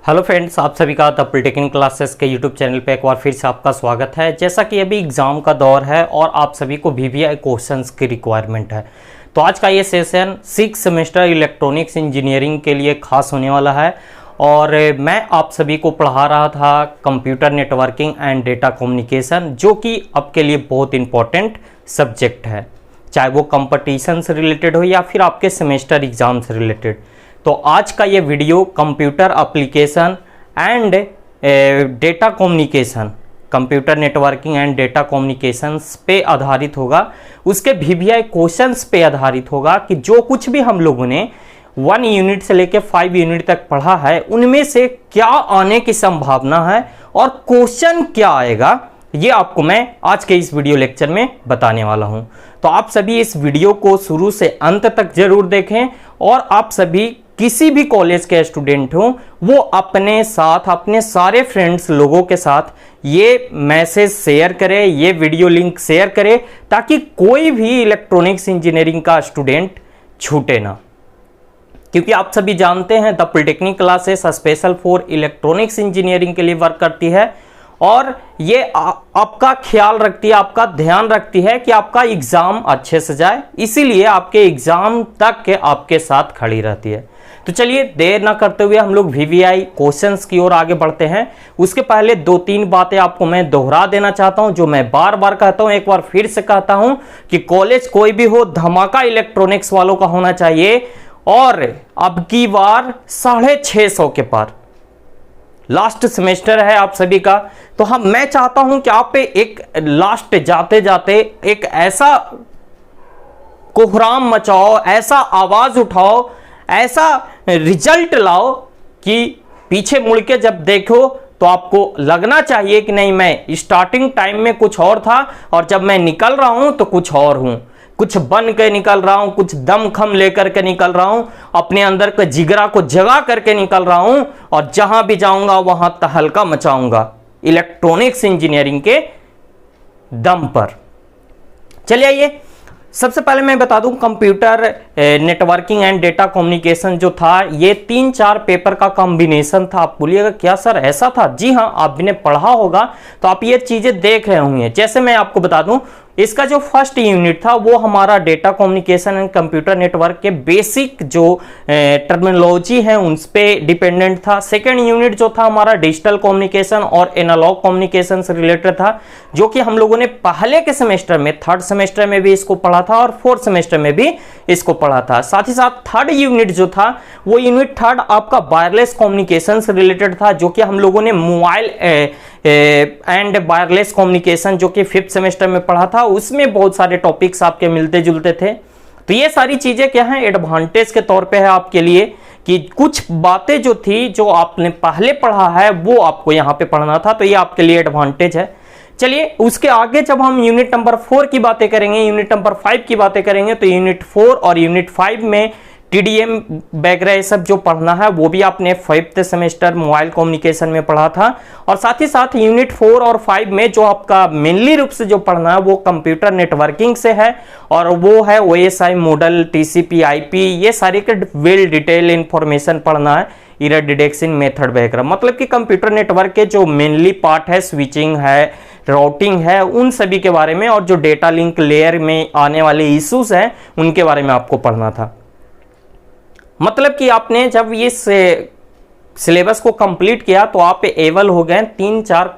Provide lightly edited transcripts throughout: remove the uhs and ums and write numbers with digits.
Hello friends, आप सभी का द पॉलिटेक्निक क्लासेस के यूट्यूब चैनल पे एक बार फिर से आपका स्वागत है। जैसा कि अभी एग्ज़ाम का दौर है और आप सभी को वीवीआई क्वेश्चंस की रिक्वायरमेंट है, तो आज का ये सेशन 6 सेमेस्टर इलेक्ट्रॉनिक्स इंजीनियरिंग के लिए खास होने वाला है। और मैं आप सभी को पढ़ा रहा था computer networking and data communication, जो कि आपके लिए बहुत इंपॉर्टेंट सब्जेक्ट है, चाहे वो कंपटीशन से रिलेटेड हो या फिर आपके सेमेस्टर एग्ज़ाम से रिलेटेड। तो आज का ये video computer application and data communication, computer networking and data communications पे आधारित होगा। उसके वीवीआई क्वेश्चंस पे आधारित होगा कि जो कुछ भी हम लोगों ने 1 यूनिट से लेकर 5 यूनिट तक पढ़ा है, उनमें से क्या आने की संभावना है और क्वेश्चन क्या आएगा, ये आपको मैं आज के इस वीडियो लेक्चर में बताने वाला हूं। तो आप सभी इस वीडियो को शुरू से अंत तक जरूर देखें और आप सभी किसी भी कॉलेज के स्टूडेंट हो, वो अपने साथ अपने सारे फ्रेंड्स लोगों के साथ ये मैसेज शेयर करें, ये वीडियो लिंक शेयर करें, ताकि कोई भी इलेक्ट्रॉनिक्स इंजीनियरिंग का स्टूडेंट छूटे ना। क्योंकि आप सभी जानते हैं the polytechnic classes special for electronics engineering के लिए वर्क करती है और ये आपका ख्याल रखती है, आपका ध्यान रखती है कि आपका एग्जाम अच्छे से जाए, इसीलिए आपके एग्जाम तक के आपके साथ खड़ी रहती है। तो चलिए देर ना करते हुए हम लोग वीवीआई क्वेश्चंस की ओर आगे बढ़ते हैं। उसके पहले 2-3 बातें आपको मैं दोहरा देना चाहता हूं, जो मैं बार बार कहता हूं, एक बार फिर से कहता हूं कि कॉलेज कोई भी हो, धमाका इलेक्ट्रॉनिक्स वालों का होना चाहिए। और अब की बार 650 के पार लास्ट सेमेस्टर है आप सभी का, तो मैं चाहता हूं कि आप एक लास्ट जाते जाते एक ऐसा कोहराम मचाओ, ऐसा आवाज उठाओ, ऐसा रिजल्ट लाओ कि पीछे मुड़ के जब देखो तो आपको लगना चाहिए कि नहीं, मैं स्टार्टिंग टाइम में कुछ और था और जब मैं निकल रहा हूं तो कुछ और हूं, कुछ बन के निकल रहा हूं, कुछ दमखम लेकर के निकल रहा हूं, अपने अंदर के जिगरा को जगा करके निकल रहा हूं और जहां भी जाऊंगा वहां तहलका मचाऊंगा इलेक्ट्रॉनिक्स इंजीनियरिंग के दम पर। चलिए आइए, सबसे पहले मैं बता दूं computer networking and data communication जो था, ये 3-4 पेपर का कॉम्बिनेशन था। आप बोलिएगा क्या सर ऐसा था? जी हाँ, आपने पढ़ा होगा तो आप ये चीजें देख रहे होंगे। जैसे मैं आपको बता दूं, इसका जो फर्स्ट यूनिट था वो हमारा data communication and computer network के बेसिक जो टर्मिनोलॉजी है उन पे डिपेंडेंट था। सेकेंड यूनिट जो था हमारा डिजिटल कम्युनिकेशन और एनालॉग कम्युनिकेशन से रिलेटेड था, जो कि हम लोगों ने पहले के सेमेस्टर में, 3rd सेमेस्टर में भी इसको पढ़ा था और 4th सेमेस्टर में भी इसको पढ़ा था। साथ ही साथ 3rd यूनिट जो था वो यूनिट 3rd आपका वायरलेस कम्युनिकेशन से रिलेटेड था, जो कि हम लोगों ने मोबाइल एंड वायरलेस कम्युनिकेशन जो कि 5th सेमेस्टर में पढ़ा था, उसमें बहुत सारे टॉपिक्स आपके मिलते जुलते थे। तो ये सारी चीजें क्या हैं, एडवांटेज के तौर पे है आपके लिए कि कुछ बातें जो थी जो आपने पहले पढ़ा है वो आपको यहाँ पे पढ़ना था, तो ये आपके लिए एडवांटेज है। चलिए उसके आगे जब हम यूनिट नंबर 4 की बातें करेंगे, यूनिट नंबर 5 की बातें करेंगे, तो यूनिट 4 और यूनिट 5 में टीडीएम वगैरह सब जो पढ़ना है वो भी आपने 5th सेमेस्टर मोबाइल कम्युनिकेशन में पढ़ा था। और साथ ही साथ यूनिट 4 और 5 में जो आपका मेनली रूप से जो पढ़ना है वो कंप्यूटर नेटवर्किंग से है, और वो है ओएसआई मॉडल, टीसीपी, आईपी, ये सारे के वेल डिटेल इंफॉर्मेशन पढ़ना है, एरर डिटेक्शन मेथड वगैरह। मतलब कि कंप्यूटर नेटवर्क के जो मेनली पार्ट है, स्विचिंग है, राउटिंग है, उन सभी के बारे में, और जो डेटा लिंक लेयर में आने वाले इश्यूज हैं उनके बारे में आपको पढ़ना था। मतलब कि आपने जब ये सिलेबस को कंप्लीट किया तो आप एबल हो गए, 3-4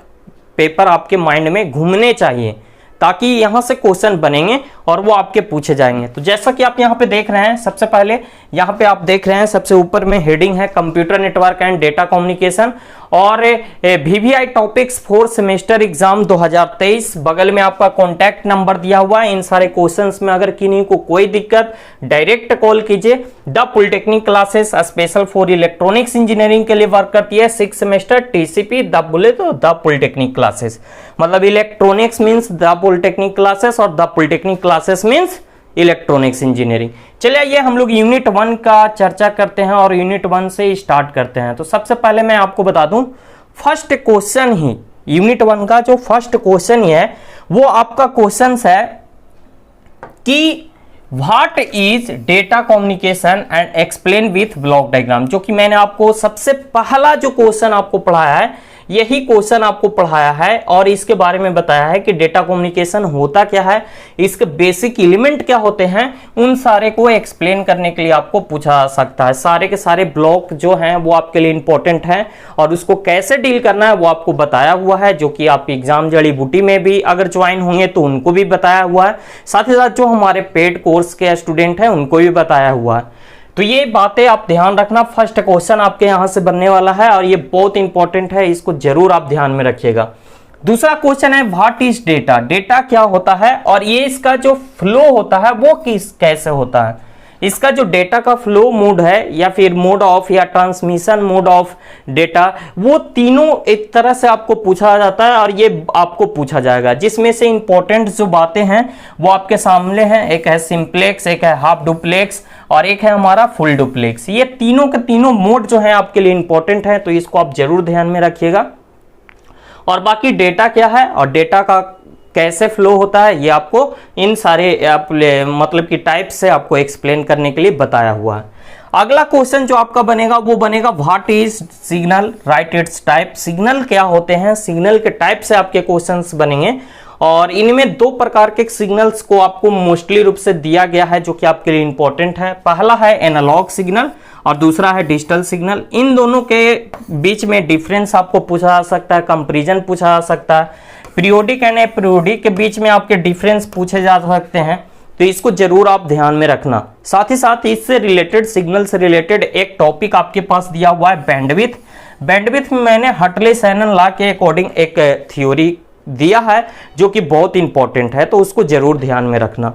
पेपर आपके माइंड में घूमने चाहिए, ताकि यहां से क्वेश्चन बनेंगे और वो आपके पूछे जाएंगे। तो जैसा कि आप यहां पे देख रहे हैं, सबसे पहले यहां पे आप देख रहे हैं सबसे ऊपर में हेडिंग है computer network and data communication और VVI topics for semester exam 2023। बगल में आपका कॉन्टैक्ट नंबर दिया हुआ है। इन सारे क्वेश्चंस में अगर किन्हीं को कोई दिक्कत, डायरेक्ट कॉल कीजिए। The polytechnic classes special for electronics engineering के लिए वर्क करती है, 6 सेमेस्टर टीसीपी। द बोले तो द पॉलिटेक्निक क्लासेस, मतलब electronics means the polytechnic classes और the polytechnic classes means electronics engineering. चलिए ये हम लोग यूनिट 1 का चर्चा करते हैं और यूनिट 1 से स्टार्ट करते हैं। तो सबसे पहले मैं आपको बता दूं, फर्स्ट क्वेश्चन ही यूनिट 1 का जो फर्स्ट क्वेश्चन ही है वो आपका क्वेश्चन है कि what is data communication and explain with block diagram, जो कि मैंने आपको सबसे पहला जो क्वेश्चन आपको पढ़ाया है यही क्वेश्चन आपको पढ़ाया है और इसके बारे में बताया है कि डेटा कम्युनिकेशन होता क्या है, इसके बेसिक एलिमेंट क्या होते हैं, उन सारे को एक्सप्लेन करने के लिए आपको पूछा जा सकता है। सारे के सारे ब्लॉक जो हैं वो आपके लिए इंपॉर्टेंट हैं और उसको कैसे डील करना है वो आपको बताया हुआ है, जो कि आप एग्जाम जड़ी बूटी में भी अगर ज्वाइन होंगे तो उनको भी बताया हुआ है, साथ ही साथ जो हमारे पेड कोर्स के स्टूडेंट हैं उनको भी बताया हुआ है। तो ये बातें आप ध्यान रखना। फर्स्ट क्वेश्चन आपके यहां से बनने वाला है और ये बहुत इंपॉर्टेंट है, इसको जरूर आप ध्यान में रखिएगा। दूसरा क्वेश्चन है व्हाट इज डेटा, डेटा क्या होता है और ये इसका जो फ्लो होता है वो कैसे होता है। इसका जो डेटा का फ्लो मोड है या फिर मोड ऑफ या ट्रांसमिशन मोड ऑफ डेटा, वो तीनों एक तरह से आपको पूछा जाता है और ये आपको पूछा जाएगा, जिसमें से इंपॉर्टेंट जो बातें हैं वो आपके सामने हैं। एक है सिंप्लेक्स, एक है हाफ डुप्लेक्स और एक है हमारा फुल डुप्लेक्स। ये तीनों के तीनों मोड जो है आपके लिए इंपॉर्टेंट है, तो इसको आप जरूर ध्यान में रखिएगा। और बाकी डेटा क्या है और डेटा का कैसे फ्लो होता है ये आपको इन सारे मतलब कि टाइप से आपको एक्सप्लेन करने के लिए बताया हुआ है। अगला क्वेश्चन जो आपका बनेगा वो बनेगा what is signal, right it's type. Signal क्या होते हैं, सिग्नल के टाइप से आपके क्वेश्चंस बनेंगे और इनमें दो प्रकार के सिग्नल्स को आपको मोस्टली रूप से दिया गया है जो कि आपके लिए इंपॉर्टेंट है। पहला है एनालॉग सिग्नल और दूसरा है डिजिटल सिग्नल। इन दोनों के बीच में डिफरेंस आपको पूछा जा सकता है, कंपैरिजन पूछा जा सकता है, पीरियोडिक एंड अपीरियोडिक के बीच में आपके डिफरेंस पूछे जा सकते हैं, तो इसको जरूर आप ध्यान में रखना। साथ ही साथ इससे रिलेटेड, सिग्नल से रिलेटेड एक टॉपिक आपके पास दिया हुआ है बैंडविड्थ। बैंडविड्थ में मैंने हटले-सैनन लॉ के अकॉर्डिंग एक थ्योरी दिया है जो कि बहुत इंपॉर्टेंट है, तो उसको जरूर ध्यान में रखना।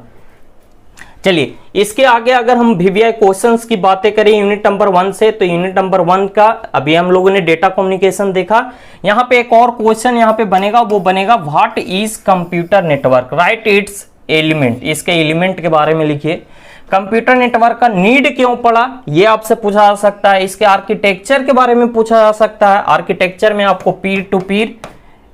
चलिए इसके आगे अगर हम वीवीआई क्वेश्चंस की बातें करें यूनिट नंबर 1 से, तो यूनिट नंबर 1 का अभी हम लोगों ने डेटा कम्युनिकेशन देखा। यहाँ पे एक और क्वेश्चन यहाँ पे बनेगा, वो बनेगा what is computer network, right it's element. इसके एलिमेंट के बारे में लिखिए। कंप्यूटर नेटवर्क का नीड क्यों पड़ा ये आपसे पूछा जा सकता है। इसके आर्किटेक्चर के बारे में पूछा जा सकता है। आर्किटेक्चर में आपको पीर टू पीर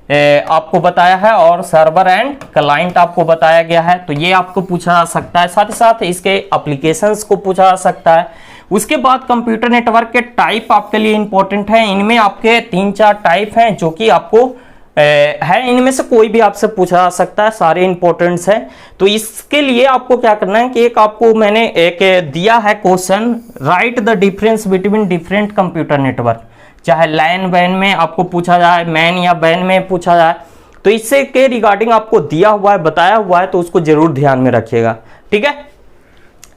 आपको बताया है और सर्वर एंड क्लाइंट आपको बताया गया है, तो ये आपको पूछा जा सकता है। साथ ही साथ इसके एप्लीकेशंस को पूछा जा सकता है। उसके बाद कंप्यूटर नेटवर्क के टाइप आपके लिए इंपॉर्टेंट है। इनमें आपके 3-4 टाइप हैं जो कि आपको है, इनमें से कोई भी आपसे पूछा जा सकता है, सारे इंपॉर्टेंट्स हैं। तो इसके लिए आपको क्या करना है कि एक आपको मैंने एक दिया है question, right the difference between different computer network. चाहे लैन वैन में आपको पूछा जाए, मैन या बैन में पूछा जाए, तो इससे के रिगार्डिंग आपको दिया हुआ है, बताया हुआ है, तो उसको जरूर ध्यान में रखिएगा। ठीक है,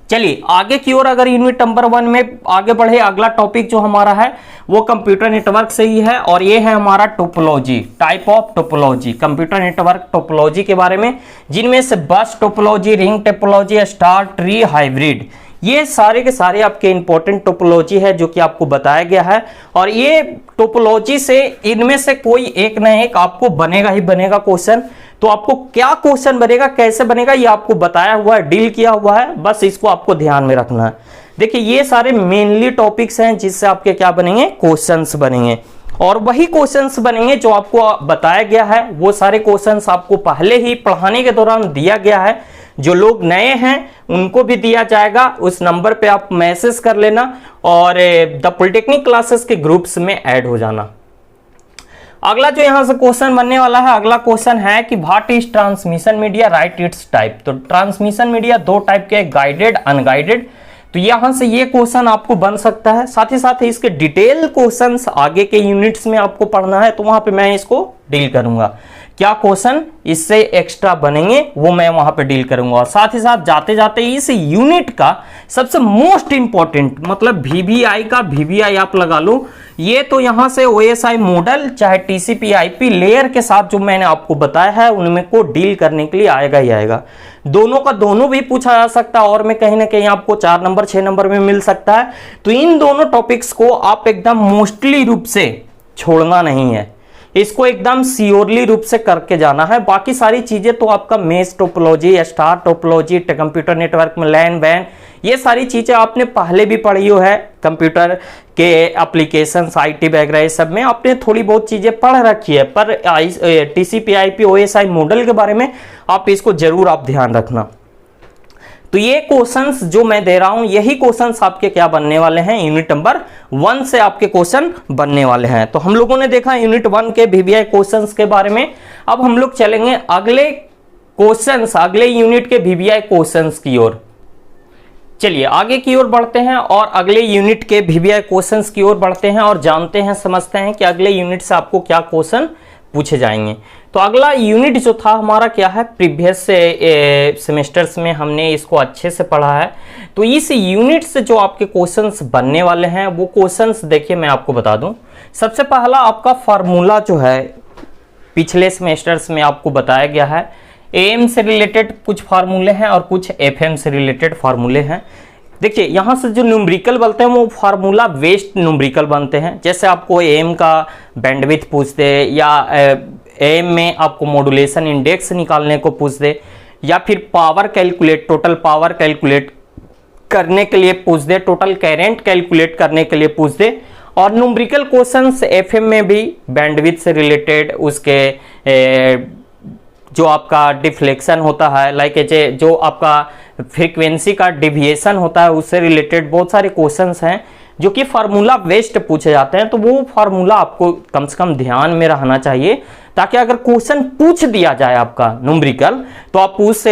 चलिए आगे की ओर अगर यूनिट नंबर 1 में आगे बढ़े, अगला टॉपिक जो हमारा है वो कंप्यूटर नेटवर्क से ही है और ये है हमारा topology, type of topology. Computer network topology के बारे में, जिनमें से बस topology, ring topology, star tree, hybrid, ये सारे के सारे आपके इंपॉर्टेंट टोपोलॉजी है जो कि आपको बताया गया है। और ये टोपोलॉजी से इनमें से कोई एक न एक आपको बनेगा ही बनेगा क्वेश्चन। तो आपको क्या क्वेश्चन बनेगा, कैसे बनेगा, ये आपको बताया हुआ है, डील किया हुआ है, बस इसको आपको ध्यान में रखना है। देखिए ये सारे मेनली टॉपिक्स हैं जिससे आपके क्या बनेंगे, क्वेश्चंस बनेंगे और वही क्वेश्चंस बनेंगे जो आपको बताया गया है। वो सारे क्वेश्चंस आपको पहले ही पढ़ाने के दौरान दिया गया है। जो लोग नए हैं उनको भी दिया जाएगा। उस नंबर पे आप मैसेज कर लेना और द पॉलिटेक्निक क्लासेस के ग्रुप्स में ऐड हो जाना। अगला जो यहां से क्वेश्चन बनने वाला है, अगला क्वेश्चन है कि what is transmission media, right it's type. तो ट्रांसमिशन मीडिया दो टाइप के, गाइडेड, अनगाइडेड। तो यहां से ये क्वेश्चन आपको बन सकता है। साथ ही साथ इसके डिटेल क्वेश्चंस आगे के यूनिट्स में आपको पढ़ना है, तो वहां पे मैं इसको डील करूंगा। क्या क्वेश्चन इससे एक्स्ट्रा बनेंगे वो मैं वहां पे डील करूंगा। और साथ ही साथ जाते जाते इस यूनिट का सबसे मोस्ट इंपॉर्टेंट, मतलब वीवीआई का वीवीआई आप लगा लो, ये तो यहां से ओएसआई मॉडल चाहे टीसीपी आईपी लेयर के साथ जो मैंने आपको बताया है उनमें को डील करने के लिए आएगा ही आएगा। दोनों का दोनों भी पूछा जा सकता है और में कहीं ना कहीं आपको 4 नंबर 6 नंबर में मिल सकता है। तो इन दोनों टॉपिक्स को आप एकदम मोस्टली रूप से छोड़ना नहीं है, इसको एकदम सियोरली रूप से करके जाना है। बाकी सारी चीजें तो आपका mesh topology, star topology, computer network में लैन वैन, ये सारी चीजें आपने पहले भी पढ़ी हो है। कंप्यूटर के एप्लीकेशंस, आईटी वगैरह सब में आपने थोड़ी बहुत चीजें पढ़ रखी है, पर टीसीपी आईपी ओएसआई मॉडल के बारे में आप इसको जरूर आप ध्यान रखना। तो ये क्वेश्चंस जो मैं दे रहा हूं, यही क्वेश्चंस आपके क्या बनने वाले हैं, यूनिट नंबर 1 से आपके क्वेश्चन बनने वाले हैं। तो हम लोगों ने देखा यूनिट 1 के वीवीआई क्वेश्चंस के बारे में। अब हम लोग चलेंगे अगले क्वेश्चंस, अगले यूनिट के वीवीआई क्वेश्चंस की ओर। चलिए आगे की ओर बढ़ते हैं और अगले यूनिट के वीवीआई क्वेश्चंस की ओर बढ़ते हैं और जानते हैं, समझते हैं कि अगले यूनिट से आपको क्या क्वेश्चन पूछे जाएंगे। तो अगला यूनिट जो था हमारा क्या है, प्रीवियस सेमेस्टर्स में हमने इसको अच्छे से पढ़ा है। तो इस यूनिट से जो आपके क्वेश्चंस बनने वाले हैं वो क्वेश्चंस देखिए मैं आपको बता दूं। सबसे पहला आपका फार्मूला जो है पिछले सेमेस्टर्स में आपको बताया गया है, एएम से रिलेटेड कुछ फार्मूले हैं और कुछ एफएम से रिलेटेड फार्मूले हैं। देखिए यहाँ से जो न्यूमेरिकल बनते हैं वो फार्मूला बेस्ड न्यूमेरिकल बनते हैं। जैसे आपको एएम का बैंडविड्थ पूछ दे, या एएम में आपको मॉड्यूलेशन इंडेक्स निकालने को पूछ दे, या फिर power calculate, total power calculate करने के लिए पूछ दे, टोटल करंट कैलकुलेट करने के लिए पूछ दे। और न्यूमेरिकल क्वेश्चंस एफएम में भी बैंडविड्थ से रिलेटेड, उसके जो आपका डिफ्लेक्शन होता है, लाइक जो आपका फ्रीक्वेंसी का डिविएशन होता है, उससे रिलेटेड बहुत सारे क्वेश्चंस हैं जो कि फार्मूला बेस्ड पूछे जाते हैं। तो वो फार्मूला आपको कम से कम ध्यान में रहना चाहिए, ताकि अगर क्वेश्चन पूछ दिया जाए आपका न्यूमेरिकल, तो आप उस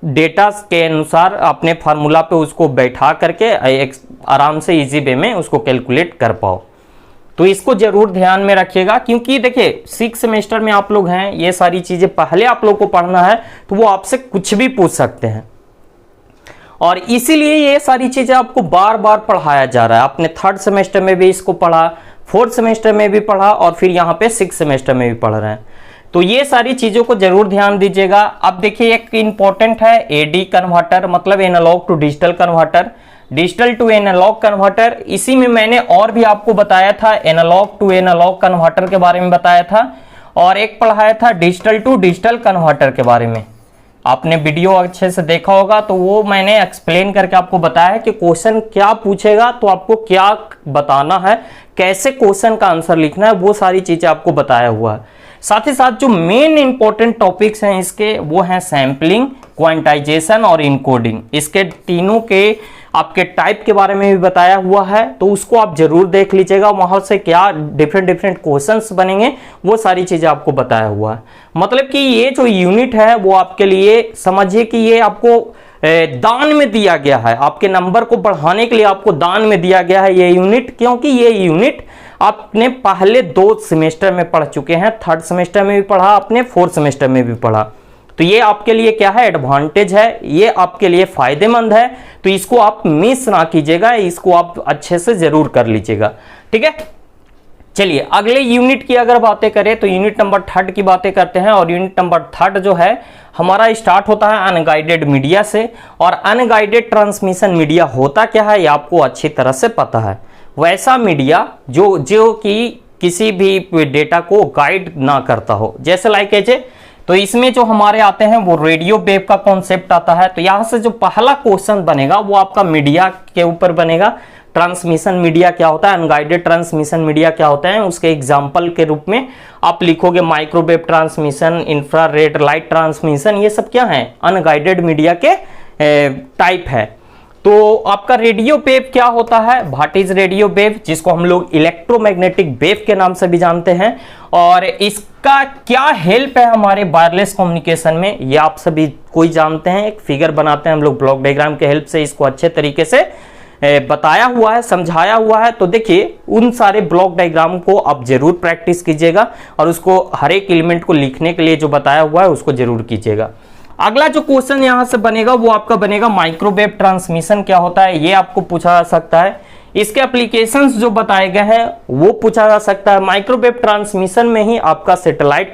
डेटा के अनुसार अपने फार्मूला पे उसको बैठा करके आराम से इजी वे में उसको कैलकुलेट कर पाओ। तो इसको जरूर ध्यान में रखिएगा, क्योंकि देखिए 6 सेमेस्टर में आप लोग हैं, ये सारी चीजें पहले आप लोग को पढ़ना है, तो वो आपसे कुछ भी पूछ सकते हैं। और इसीलिए ये सारी चीजें आपको बार बार पढ़ाया जा रहा है। आपने 3rd सेमेस्टर में भी इसको पढ़ा, 4th सेमेस्टर में भी पढ़ा, और फिर यहाँ पे 6th सेमेस्टर में भी पढ़ रहे हैं। तो ये सारी चीजों को जरूर ध्यान दीजिएगा। अब देखिए एक इंपॉर्टेंट है एडी कन्वर्टर, मतलब analogue to digital converter, digital to analogue converter. इसी में मैंने और भी आपको बताया था, एनालॉग टू एनालॉग कन्वर्टर के बारे में बताया था, और एक पढ़ाया था डिजिटल टू डिजिटल कन्वर्टर के बारे में। आपने वीडियो अच्छे से देखा होगा, तो वो मैंने एक्सप्लेन करके आपको बताया है कि क्वेश्चन क्या पूछेगा तो आपको क्या बताना है, कैसे क्वेश्चन का आंसर लिखना है, वो सारी चीजें आपको बताया हुआ है। साथ ही साथ जो मेन इंपॉर्टेंट टॉपिक्स हैं इसके, वो हैं सैम्पलिंग, क्वांटाइजेशन और इनकोडिंग। इसके तीनों के आपके टाइप के बारे में भी बताया हुआ है, तो उसको आप जरूर देख लीजिएगा। वहां से क्या डिफरेंट क्वेश्चंस बनेंगे वो सारी चीजें आपको बताया हुआ है। मतलब कि ये जो यूनिट है वो आपके लिए समझिए कि ये आपको दान में दिया गया है, आपके नंबर को बढ़ाने के लिए आपको दान में दिया गया है ये यूनिट। क्योंकि ये यूनिट आपने पहले 2 सेमेस्टर में पढ़ चुके हैं, 3rd सेमेस्टर में भी पढ़ा आपने, 4th सेमेस्टर में भी पढ़ा। तो ये आपके लिए क्या है, एडवांटेज है, ये आपके लिए फायदेमंद है। तो इसको आप मिस ना कीजिएगा, इसको आप अच्छे से जरूर कर लीजिएगा, ठीक है। चलिए अगले यूनिट की अगर बातें करें तो यूनिट नंबर 3rd की बातें करते हैं। और यूनिट नंबर 3rd जो है हमारा स्टार्ट होता है अनगाइडेड मीडिया से। और अनगाइडेड ट्रांसमिशन मीडिया होता क्या है ये आपको अच्छी तरह से पता है। वैसा मीडिया जो कि किसी भी डेटा को गाइड ना करता हो, जैसे लाइक एजे। तो इसमें जो हमारे आते हैं वो रेडियो वेव का कॉन्सेप्ट आता है। तो यहां से जो पहला क्वेश्चन बनेगा वो आपका मीडिया के ऊपर बनेगा। ट्रांसमिशन मीडिया क्या होता है, अनगाइडेड ट्रांसमिशन मीडिया क्या होता है, उसके एग्जाम्पल के रूप में आप लिखोगे microwave transmission, infrared light transmission. ये सब क्या है, अनगाइडेड मीडिया के टाइप है। तो आपका रेडियो वेव क्या होता है, व्हाट इज रेडियो वेव, जिसको हम लोग इलेक्ट्रोमैग्नेटिक वेव के नाम से भी जानते हैं। और इसका क्या हेल्प है हमारे वायरलेस कम्युनिकेशन में, ये आप सभी कोई जानते हैं। एक फिगर बनाते हैं हम लोग ब्लॉक डायग्राम के हेल्प से, इसको अच्छे तरीके से बताया हुआ है, समझाया हुआ है। तो देखिए उन सारे ब्लॉक डायग्राम को आप जरूर प्रैक्टिस कीजिएगा, और उसको हर एक एलिमेंट को लिखने के लिए जो बताया हुआ है उसको जरूर कीजिएगा। अगला जो क्वेश्चन यहां से बनेगा वो आपका बनेगा माइक्रोवेव ट्रांसमिशन क्या होता है, ये आपको पूछा जा सकता है। इसके एप्लीकेशंस जो बताए गए हैं वो पूछा जा सकता है। माइक्रोवेव ट्रांसमिशन में ही आपका सैटेलाइट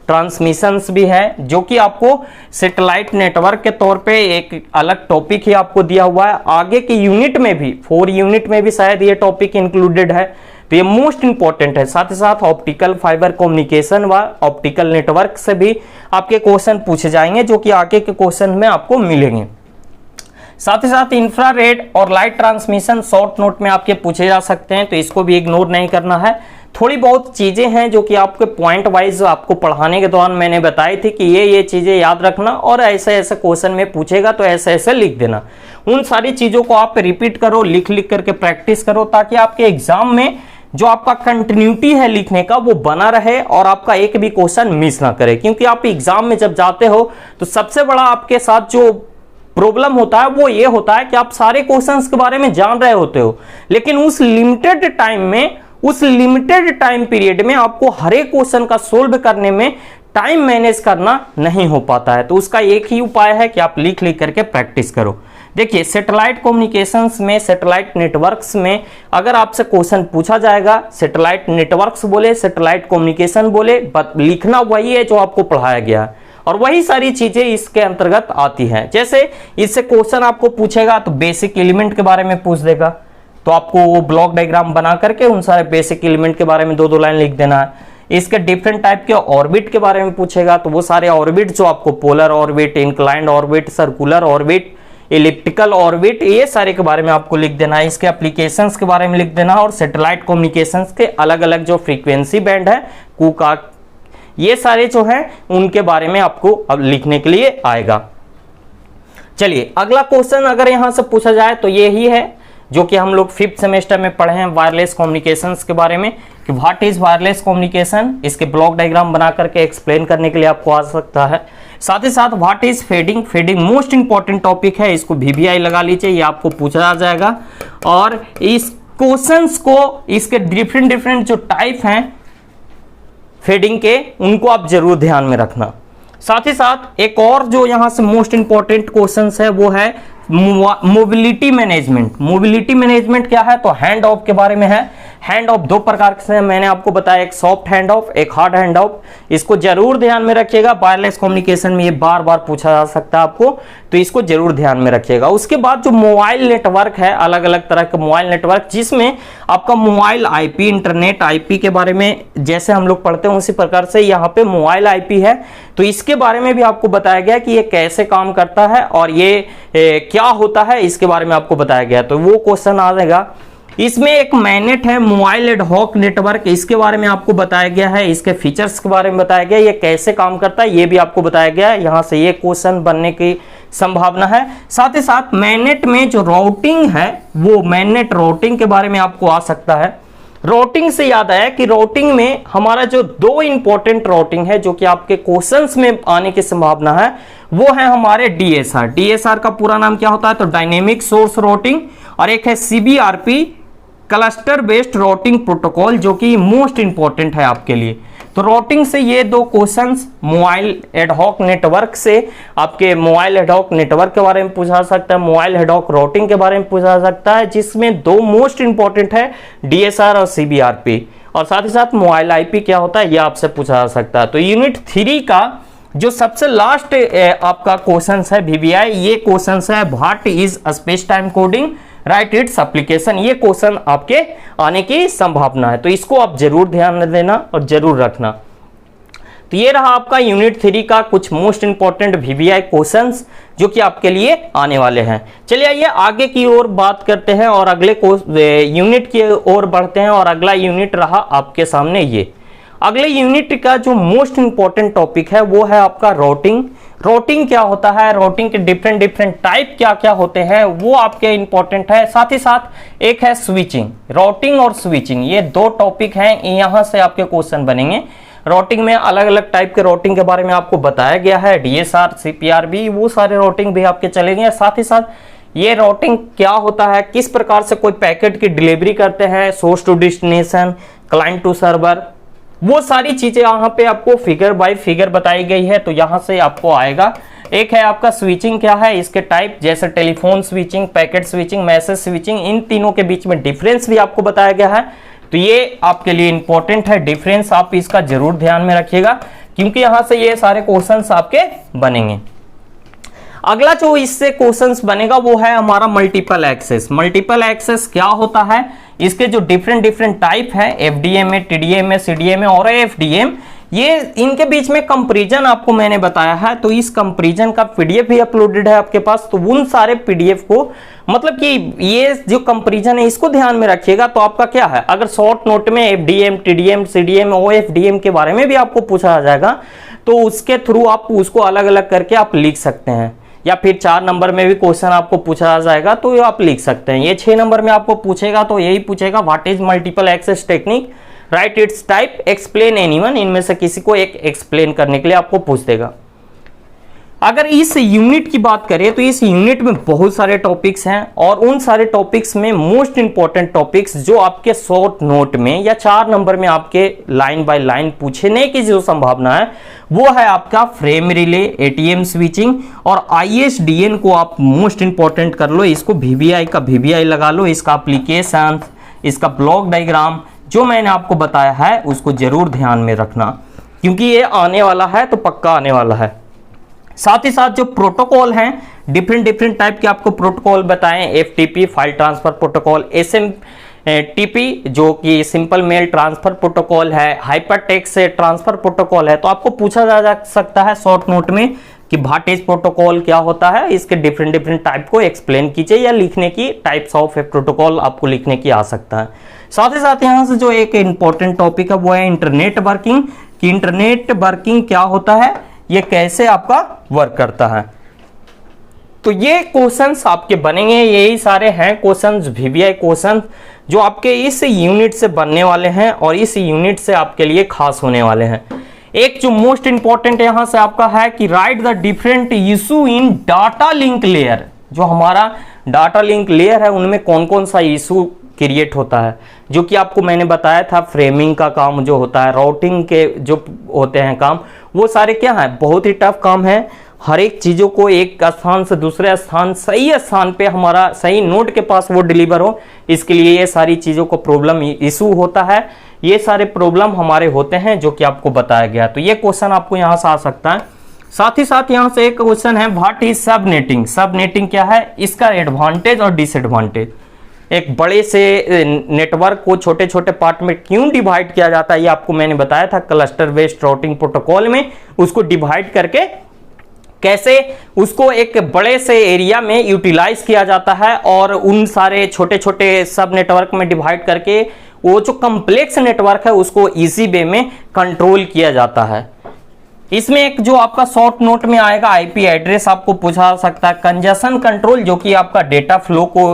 ट्रांसमिशंस भी है, जो कि आपको सैटेलाइट नेटवर्क के तौर पे एक अलग टॉपिक ही आपको दिया हुआ है। आगे की यूनिट में भी 4 यूनिट में भी शायद ये टॉपिक इंक्लूडेड है, तो ये मोस्ट इंपॉर्टेंट है। साथ ही साथ ऑप्टिकल फाइबर कम्युनिकेशन व ऑप्टिकल नेटवर्क से भी आपके क्वेश्चन पूछे जाएंगे, जो कि आगे के क्वेश्चन में आपको मिलेंगे। साथ ही साथ इंफ्रारेड और लाइट ट्रांसमिशन शॉर्ट नोट में आपके पूछे जा सकते हैं, तो इसको भी इग्नोर नहीं करना है। थोड़ी बहुत चीजें हैं जो कि आपके पॉइंट वाइज आपको पढ़ाने के दौरान मैंने बताई थी कि ये चीजें याद रखना और ऐसे ऐसे क्वेश्चन में पूछेगा तो ऐसे ऐसे लिख देना। उन सारी चीजों को आप रिपीट करो, लिख लिख करके प्रैक्टिस करो, ताकि आपके एग्जाम में जो आपका कंटिन्यूटी है लिखने का वो बना रहे और आपका एक भी क्वेश्चन मिस ना करे। क्योंकि आप एग्जाम में जब जाते हो तो सबसे बड़ा आपके साथ जो प्रॉब्लम होता है वो ये होता है कि आप सारे क्वेश्चंस के बारे में जान रहे होते हो, लेकिन उस लिमिटेड टाइम में, उस लिमिटेड टाइम पीरियड में आपको हर एक क्वेश्चन का सोल्व करने में टाइम मैनेज करना नहीं हो पाता है। तो उसका एक ही उपाय है कि आप लिख लिख करके प्रैक्टिस करो। देखिए, सैटेलाइट कम्युनिकेशंस में, सैटेलाइट नेटवर्क्स में अगर आपसे क्वेश्चन पूछा जाएगा, सैटेलाइट नेटवर्क्स बोले, सैटेलाइट कम्युनिकेशन बोले, लिखना वही है जो आपको पढ़ाया गया है और वही सारी चीजें इसके अंतर्गत आती हैं। जैसे इससे क्वेश्चन आपको पूछेगा तो बेसिक एलिमेंट के बारे में पूछ देगा, तो आपको वो ब्लॉक डायग्राम बना करके उन सारे बेसिक एलिमेंट के बारे में 2-2 लाइन लिख देना है। इसके डिफरेंट टाइप के ऑर्बिट के बारे में पूछेगा तो वो सारे ऑर्बिट जो आपको polar orbit, inclined orbit, circular orbit, elliptical orbit, ये सारे के बारे में आपको लिख देना है। इसके एप्लीकेशंस के बारे में लिख देना और सैटेलाइट कम्युनिकेशंस के अलग अलग जो फ्रीक्वेंसी बैंड है, कूका, ये सारे जो हैं उनके बारे में आपको अब लिखने के लिए आएगा। चलिए, अगला क्वेश्चन अगर यहां से पूछा जाए तो ये ही है जो कि हम लोग 5th सेमेस्टर में पढ़े हैं, वायरलेस कम्युनिकेशंस के बारे में कि व्हाट इज वायरलेस कम्युनिकेशन। इसके ब्लॉक डायग्राम बना करके एक्सप्लेन करने के लिए आपको आ सकता है। साथ ही साथ what is fading, fading most important topic है, इसको VVI लगा लीजिए, ये आपको पूछा जाएगा। और इस क्वेश्चंस को, इसके डिफरेंट जो टाइप हैं फेडिंग के, उनको आप जरूर ध्यान में रखना। साथ ही साथ एक और जो यहां से मोस्ट इंपॉर्टेंट क्वेश्चंस है वो है मोबिलिटी मैनेजमेंट। मोबिलिटी मैनेजमेंट क्या है? तो हैंड ऑफ के बारे में है। हैंड ऑफ 2 प्रकार से मैंने आपको बताया, एक सॉफ्ट हैंड ऑफ, एक हार्ड हैंड ऑफ। इसको जरूर ध्यान में रखिएगा, वायरलेस कम्युनिकेशन में ये बार बार पूछा जा सकता है आपको, तो इसको जरूर ध्यान में रखिएगा। उसके बाद जो मोबाइल नेटवर्क है, अलग अलग तरह के मोबाइल नेटवर्क, जिसमें आपका मोबाइल आईपी, इंटरनेट आईपी के बारे में जैसे हम लोग पढ़ते हैं उसी प्रकार से यहाँ पे मोबाइल आईपी है, तो इसके बारे में भी आपको बताया गया कि ये कैसे काम करता है और ये क्या होता है, इसके बारे में आपको बताया गया। तो वो क्वेश्चन आ जाएगा। इसमें एक मैनेट है, मोबाइल एडहॉक नेटवर्क, इसके बारे में आपको बताया गया है, इसके फीचर्स के बारे में बताया गया, ये कैसे काम करता है ये भी आपको बताया गया है। यहां से ये क्वेश्चन बनने की संभावना है। साथ ही साथ मैनेट में जो राउटिंग है, वो मैनेट राउटिंग के बारे में आपको आ सकता है। राउटिंग से याद आया कि राउटिंग में हमारा जो 2 इंपॉर्टेंट राउटिंग है जो कि आपके क्वेश्चंस में आने की संभावना है, वो है हमारे DSR। DSR का पूरा नाम क्या होता है? तो डायनेमिक सोर्स राउटिंग। और एक है CBRP, cluster based routing protocol, जो कि मोस्ट इंपॉर्टेंट है आपके लिए। तो राउटिंग से ये 2 क्वेश्चंस मोबाइल एडहॉक नेटवर्क से आपके मोबाइल एडहॉक नेटवर्क के बारे में पूछा जा सकता है, मोबाइल एडहॉक राउटिंग के बारे में पूछा जा सकता है, जिसमें 2 मोस्ट इंपॉर्टेंट है, DSR और CBRP। और साथ ही साथ मोबाइल आईपी क्या होता है ये आपसे पूछा जा सकता है। तो यूनिट 3 का जो सबसे लास्ट आपका क्वेश्चन है VVI, ये क्वेश्चन है what is space time coding, right its application. ये क्वेश्चन आपके आने की संभावना है, तो इसको आप जरूर ध्यान में देना और जरूर रखना। तो ये रहा आपका यूनिट 3 का कुछ मोस्ट इंपॉर्टेंट VVI क्वेश्चंस जो कि आपके लिए आने वाले हैं। चलिए आइए आगे की ओर बात करते हैं और अगले यूनिट की ओर बढ़ते हैं। और अगला यूनिट रहा आपके सामने ये। अगले यूनिट का जो मोस्ट इंपॉर्टेंट टॉपिक है वो है आपका राउटिंग। राउटिंग क्या होता है, राउटिंग के डिफरेंट टाइप क्या क्या होते हैं वो आपके इंपॉर्टेंट है। साथ ही साथ एक है स्विचिंग, राउटिंग और स्विचिंग, ये 2 टॉपिक हैं, यहां से आपके क्वेश्चन बनेंगे। राउटिंग में अलग अलग टाइप के राउटिंग के बारे में आपको बताया गया है, DSR, CPRB, वो सारे राउटिंग भी आपके चलेंगे। साथ ही साथ ये राउटिंग क्या होता है, किस प्रकार से कोई पैकेट की डिलीवरी करते हैं, source to destination, client to server, वो सारी चीजें यहाँ पे आपको फिगर बाय फिगर बताई गई है, तो यहाँ से आपको आएगा। एक है आपका स्विचिंग क्या है, इसके टाइप जैसे telephone switching, packet switching, message switching, इन तीनों के बीच में डिफरेंस भी आपको बताया गया है। तो ये आपके लिए इंपॉर्टेंट है डिफरेंस, आप इसका जरूर ध्यान में रखिएगा क्योंकि यहां से ये सारे क्वेश्चंस आपके बनेंगे। अगला जो इससे क्वेश्चंस बनेगा वो है हमारा मल्टीपल एक्सेस। मल्टीपल एक्सेस क्या होता है, इसके जो डिफरेंट टाइप है, FDM है, TDM है, CDM है और AFDM, ये इनके बीच में कंपैरिजन आपको मैंने बताया है, तो इस कंपैरिजन का पीडीएफ भी अपलोडेड है आपके पास। तो उन सारे पीडीएफ को मतलब कि ये जो कंपैरिजन है इसको ध्यान में रखिएगा। तो आपका क्या है, अगर शॉर्ट नोट में एफडीएम, टीडीएम, सीडीएम, ओएफडीएम के बारे में भी आपको पूछा जाएगा तो उसके थ्रू आप उसको अलग अलग करके आप लिख सकते हैं, या फिर 4 नंबर में भी क्वेश्चन आपको पूछा जाएगा तो आप लिख सकते हैं। ये 6 नंबर में आपको पूछेगा तो यही पूछेगा, what is multiple access technique, right it's type, explain anyone, इनमें से किसी को एक एक्सप्लेन करने के लिए आपको पूछ देगा। अगर इस यूनिट की बात करें तो इस यूनिट में बहुत सारे टॉपिक्स हैं, और उन सारे टॉपिक्स में मोस्ट इंपॉर्टेंट टॉपिक्स जो आपके शॉर्ट नोट में या 4 नंबर में आपके लाइन बाय लाइन पूछने की जो संभावना है वो है आपका फ्रेम रिले, एटीएम स्विचिंग और आईएसडीएन को आप मोस्ट इंपॉर्टेंट कर लो। इसको वीवीआई का वीवीआई लगा लो, इसका एप्लीकेशन, इसका ब्लॉक डायग्राम जो मैंने आपको बताया है उसको जरूर ध्यान में रखना, क्योंकि ये आने वाला है तो पक्का आने वाला है। साथ ही साथ जो प्रोटोकॉल हैं, डिफरेंट टाइप के आपको प्रोटोकॉल बताएं, FTP file transfer protocol, SMTP जो कि सिंपल मेल ट्रांसफर प्रोटोकॉल है, हाइपरटेक्स्ट ट्रांसफर प्रोटोकॉल है। तो आपको पूछा जा सकता है शॉर्ट नोट में कि भाटेज प्रोटोकॉल क्या होता है, इसके डिफरेंट टाइप को एक्सप्लेन कीजिए, या लिखने की टाइप्स ऑफ प्रोटोकॉल आपको लिखने की आ सकता है। साथ ही साथ यहाँ से जो एक इंपॉर्टेंट टॉपिक है वो है इंटरनेट वर्किंग, कि इंटरनेट वर्किंग क्या होता है, ये कैसे आपका वर्क करता है। तो ये क्वेश्चंस आपके बनेंगे, यही सारे हैं क्वेश्चंस, वीवीआई क्वेश्चंस जो आपके इस यूनिट से बनने वाले हैं और इस यूनिट से आपके लिए खास होने वाले हैं। एक जो मोस्ट इंपॉर्टेंट यहां से आपका है कि right the different issue in data link layer. जो हमारा डाटा लिंक लेयर है उनमें कौन कौन सा इशू क्रिएट होता है, जो कि आपको मैंने बताया था फ्रेमिंग का काम जो होता है, राउटिंग के जो होते हैं काम, वो सारे क्या है, बहुत ही टफ काम है। हर एक चीज़ों को एक स्थान से दूसरे स्थान, सही स्थान पे हमारा सही नोड के पास वो डिलीवर हो, इसके लिए ये सारी चीज़ों को प्रॉब्लम इशू होता है। ये सारे प्रॉब्लम हमारे होते हैं जो कि आपको बताया गया। तो ये क्वेश्चन आपको यहाँ से आ सकता है। साथ ही साथ यहाँ से एक क्वेश्चन है, व्हाट इज सबनेटिंग। सबनेटिंग क्या है, इसका एडवांटेज और डिसएडवांटेज। एक बड़े से नेटवर्क को छोटे छोटे पार्ट में क्यों डिवाइड किया जाता है, ये आपको मैंने बताया था क्लस्टर बेस्ड राउटिंग प्रोटोकॉल में। उसको डिवाइड करके कैसे उसको एक बड़े से एरिया में यूटिलाइज किया जाता है, और उन सारे छोटे छोटे सब नेटवर्क में डिवाइड करके वो जो कम्प्लेक्स नेटवर्क है उसको इजी वे में कंट्रोल किया जाता है। इसमें एक जो आपका शॉर्ट नोट में आएगा आईपी एड्रेस आपको पूछा सकता है, कंजेशन कंट्रोल जो कि आपका डेटा फ्लो को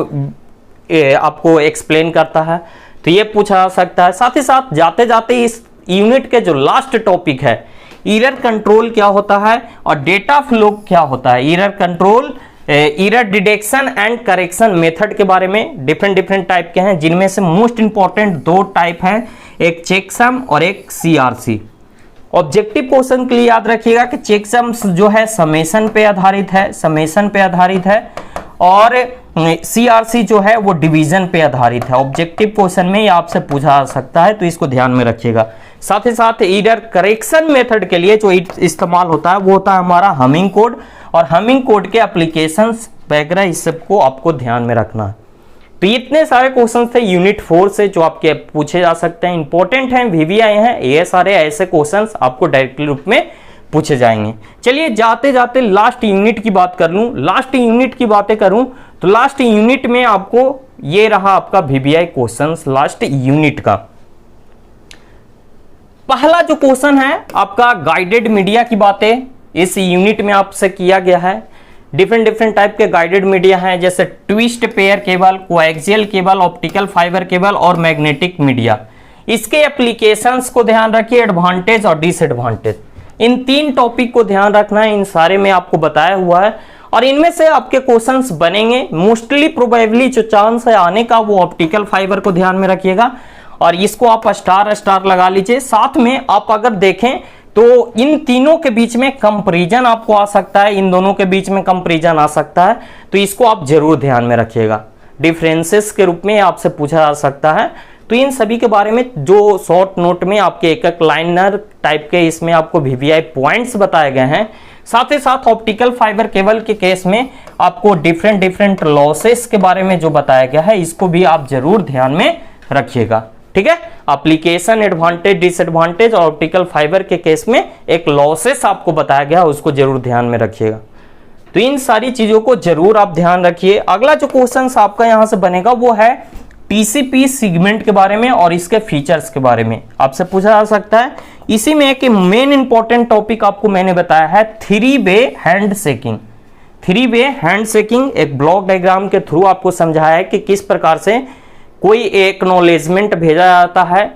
आपको एक्सप्लेन करता है, तो ये पूछा जा सकता है। साथ ही साथ जाते जाते इस यूनिट के जो लास्ट टॉपिक है, एरर कंट्रोल क्या होता है और डेटा फ्लो क्या होता है। Error control, error detection and correction method के बारे में डिफरेंट टाइप के हैं, जिनमें से मोस्ट इंपॉर्टेंट 2 टाइप हैं, एक चेकसम और एक सीआरसी। ऑब्जेक्टिव क्वेश्चन के लिए याद रखिएगा कि चेकसम जो है समेशन पे आधारित है, और सीआरसी जो है वो डिवीजन पे आधारित है। ऑब्जेक्टिव क्वेश्चन में ये आपसे पूछा जा सकता है, तो इसको ध्यान में रखिएगा। साथ ही साथ एरर करेक्शन मेथड के लिए जो इस्तेमाल होता है वो होता है हमारा हमिंग कोड, और हमिंग कोड के एप्लीकेशंस वगैरह, इस सब को आपको ध्यान में रखना है। तो इतने सारे क्वेश्चन थे यूनिट 4 से जो आपके पूछे जा सकते हैं, इंपॉर्टेंट हैं, वीवीआई हैं। ये सारे ऐसे क्वेश्चंस आपको डायरेक्टली रूप में पूछे जाएंगे। चलिए जाते जाते लास्ट यूनिट की बात कर लूं, लास्ट यूनिट की बातें करूं तो लास्ट यूनिट में आपको ये रहा आपका वीवीआई क्वेश्चंस लास्ट यूनिट का। पहला जो क्वेश्चन है आपका गाइडेड मीडिया की बातें इस यूनिट में आपसे किया गया है। डिफरेंट टाइप के गाइडेड मीडिया हैं, जैसे twist pair cable, coaxial cable, optical fibre cable और मैग्नेटिक मीडिया। इसके एप्लीकेशंस को ध्यान रखिए, एडवांटेज और डिसएडवांटेज, इन 3 टॉपिक को ध्यान रखना है। इन सारे में आपको बताया हुआ है, और इनमें से आपके क्वेश्चंस बनेंगे। मोस्टली प्रोबेबली जो चांस है आने का वो ऑप्टिकल फाइबर को ध्यान में रखिएगा, और इसको आप स्टार लगा लीजिए। साथ में आप अगर देखें तो इन तीनों के बीच में कंपैरिजन आपको आ सकता है, इन दोनों के बीच में कंपैरिजन आ सकता है, तो इसको आप जरूर ध्यान में रखिएगा। डिफरेंसेस के रूप में आपसे पूछा जा सकता है। तो इन सभी के बारे में जो शॉर्ट नोट में आपके एक लाइनर टाइप के इसमें आपको वीवीआई पॉइंट्स बताए गए हैं। साथ ही साथ ऑप्टिकल फाइबर केबल के केस में आपको डिफरेंट लॉसेस के बारे में जो बताया गया है, इसको भी आप जरूर ध्यान में रखिएगा। ठीक है। एप्लीकेशन, एडवांटेज, डिसएडवांटेज और ऑप्टिकल फाइबर के केस में एक लॉसेस आपको बताया गया, उसको जरूर ध्यान में रखिएगा। तो इन सारी चीजों को जरूर आप ध्यान रखिए। अगला जो क्वेश्चन आपका यहां से बनेगा वो है टीसीपी सेगमेंट के बारे में और इसके फीचर्स के बारे में आपसे पूछा जा सकता है। इसी में एक मेन इंपॉर्टेंट टॉपिक आपको मैंने बताया है 3-वे हैंड शेकिंग। 3-वे हैंड शेकिंग एक ब्लॉक डायग्राम के थ्रू आपको समझाया है कि किस प्रकार से कोई एक्नॉलेजमेंट भेजा जाता है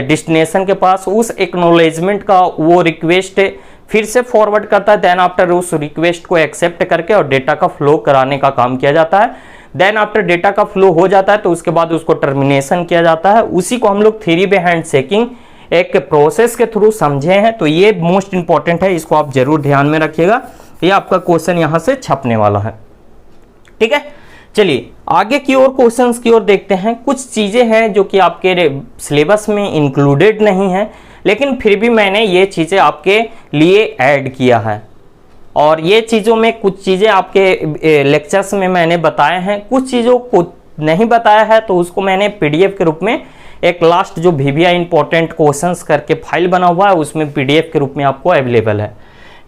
डेस्टिनेशन के पास, उस एक्नॉलेजमेंट का वो रिक्वेस्ट फिर से फॉरवर्ड करता है, देन आफ्टर उस रिक्वेस्ट को एक्सेप्ट करके और डेटा का फ्लो कराने का काम किया जाता है। देन आफ्टर डेटा का फ्लो हो जाता है तो उसके बाद उसको टर्मिनेशन किया जाता है। उसी को हम लोग 3-वे हैंड शेकिंग एक प्रोसेस के थ्रू समझे हैं। तो ये मोस्ट इंपॉर्टेंट है, इसको आप जरूर ध्यान में रखिएगा, ये आपका क्वेश्चन यहां से छपने वाला है। ठीक है, चलिए आगे की ओर क्वेश्चंस की ओर देखते हैं। कुछ चीजें हैं जो कि आपके सिलेबस में इंक्लूडेड नहीं है, लेकिन फिर भी मैंने ये चीजें आपके लिए ऐड किया है और ये चीजों में कुछ चीजें आपके लेक्चर्स में मैंने बताए हैं, कुछ चीजों को नहीं बताया है तो उसको मैंने पीडीएफ के रूप में एक लास्ट जो वीवीआई इंपॉर्टेंट क्वेश्चंस करके फाइल बना हुआ है उसमें पीडीएफ के रूप में आपको अवेलेबल है।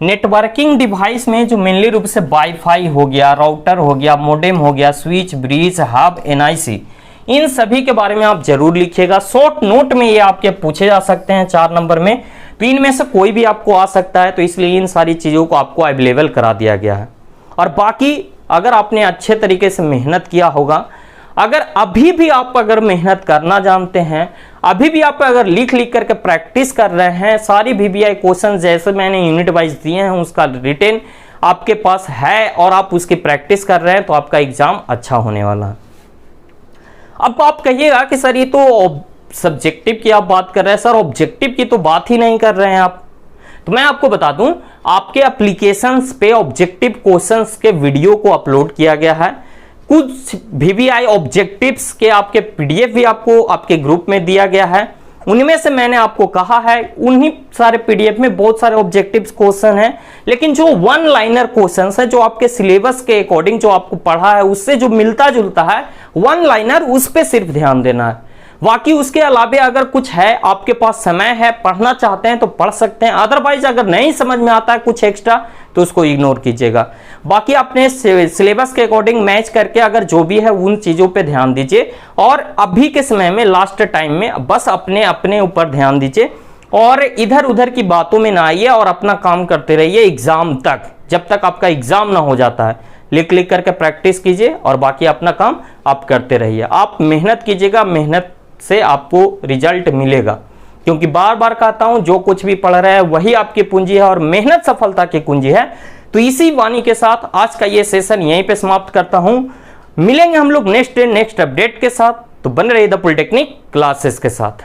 नेटवर्किंग डिवाइस में जो मेनली रूप से वाईफाई हो गया, राउटर हो गया, मोडेम हो गया, स्विच, ब्रिज, हब, एनआईसी, इन सभी के बारे में आप जरूर लिखिएगा। शॉर्ट नोट में ये आपके पूछे जा सकते हैं 4 नंबर में, तो इनमें से कोई भी आपको आ सकता है, तो इसलिए इन सारी चीजों को आपको अवेलेबल करा दिया गया है। और बाकी अगर आपने अच्छे तरीके से मेहनत किया होगा, अगर अभी भी आप अगर मेहनत करना जानते हैं, अभी भी आप अगर लिख करके प्रैक्टिस कर रहे हैं, सारी वीवीआई क्वेश्चन जैसे मैंने यूनिट वाइज दिए हैं उसका रिटेन आपके पास है और आप उसकी प्रैक्टिस कर रहे हैं, तो आपका एग्जाम अच्छा होने वाला है। अब आप कहिएगा कि सर ये तो सब्जेक्टिव की आप बात कर रहे हैं, सर ऑब्जेक्टिव की तो बात ही नहीं कर रहे हैं आप। तो मैं आपको बता दूं, आपके एप्लीकेशंस पे ऑब्जेक्टिव क्वेश्चंस के वीडियो को अपलोड किया गया है। कुछ वीवीआई ऑब्जेक्टिव्स के आपके पीडीएफ भी आपको आपके ग्रुप में दिया गया है। उनमें से मैंने आपको कहा है उन्हीं सारे पीडीएफ में बहुत सारे ऑब्जेक्टिव्स क्वेश्चन हैं, लेकिन जो 1 लाइनर क्वेश्चंस है जो आपके सिलेबस के अकॉर्डिंग जो आपको पढ़ा है उससे जो मिलता जुलता है 1 लाइनर, उस पे सिर्फ ध्यान देना है। बाकी उसके अलावा अगर कुछ है, आपके पास समय है, पढ़ना चाहते हैं तो पढ़ सकते हैं, अदरवाइज अगर नहीं समझ में आता है कुछ एक्स्ट्रा तो उसको इग्नोर कीजिएगा। बाकी अपने सिलेबस के अकॉर्डिंग मैच करके अगर जो भी है उन चीजों पे ध्यान दीजिए और अभी के समय में लास्ट टाइम में बस अपने अपने ऊपर ध्यान दीजिए और इधर उधर की बातों में ना आइए और अपना काम करते रहिए एग्जाम तक, जब तक आपका एग्जाम ना हो जाता है। लिख करके प्रैक्टिस कीजिए और बाकी अपना काम आप करते रहिए। आप मेहनत कीजिएगा, मेहनत से आपको रिजल्ट मिलेगा, क्योंकि बार बार कहता हूं जो कुछ भी पढ़ रहे हैं वही आपकी पूंजी है और मेहनत सफलता की कुंजी है। तो इसी वाणी के साथ आज का ये सेशन यहीं पे समाप्त करता हूं। मिलेंगे हम लोग नेक्स्ट अपडेट के साथ, तो बने रहिए द पॉलिटेक्निक क्लासेस के साथ।